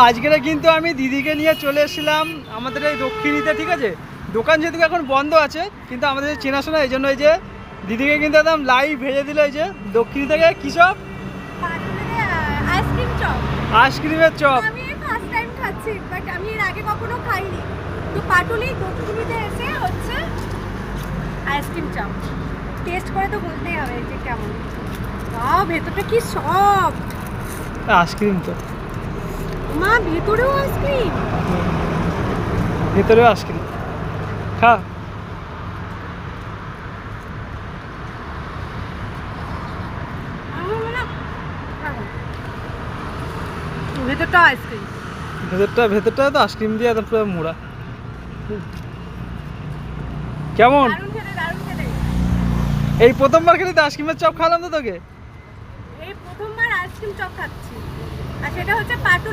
আজকে কিন্তু আমি দিদিকে নিয়ে চলে এসেছিলাম আমাদের এই দক্ষিণীতে, ঠিক আছে। দোকান যেহেতু এখন বন্ধ আছে, কিন্তু আমাদের চেনাশোনা, এই জন্য এই যে দিদিকে কিন্তু একদম লাইভ ভেজে দিল। এই যে দক্ষিণী থেকে কী সব আইসক্রিম চপ, আইসক্রিমের চপ। আমি ফার্স্ট টাইম খাচ্ছি, বাট আমি এর আগে কখনো খাইনি। তো পাটুলি দক্ষিণীতে এসে হচ্ছে আইসক্রিম চপ টেস্ট করে তো বলতেই হবে যে কেমন। বাহ, ভেতরটা কি সফট। আইসক্রিম তো মা, ভেতরেও আইসক্রিম। ভেতরেও আইসক্রিম, খা। ভেতরটা আইসক্রিম, ভেতরটা তো আইসক্রিম দিয়ে একদম পুরো মোড়া। কেমন? দারুণ খেতে, দারুণ খেতে। এই প্রথমবার খেলি তো আইসক্রিমের চপ খাওয়ালাম তো তোকে। এই প্রথমবার আইসক্রিম চপ খাচ্ছি, আর সেটা হচ্ছে পাটুলি।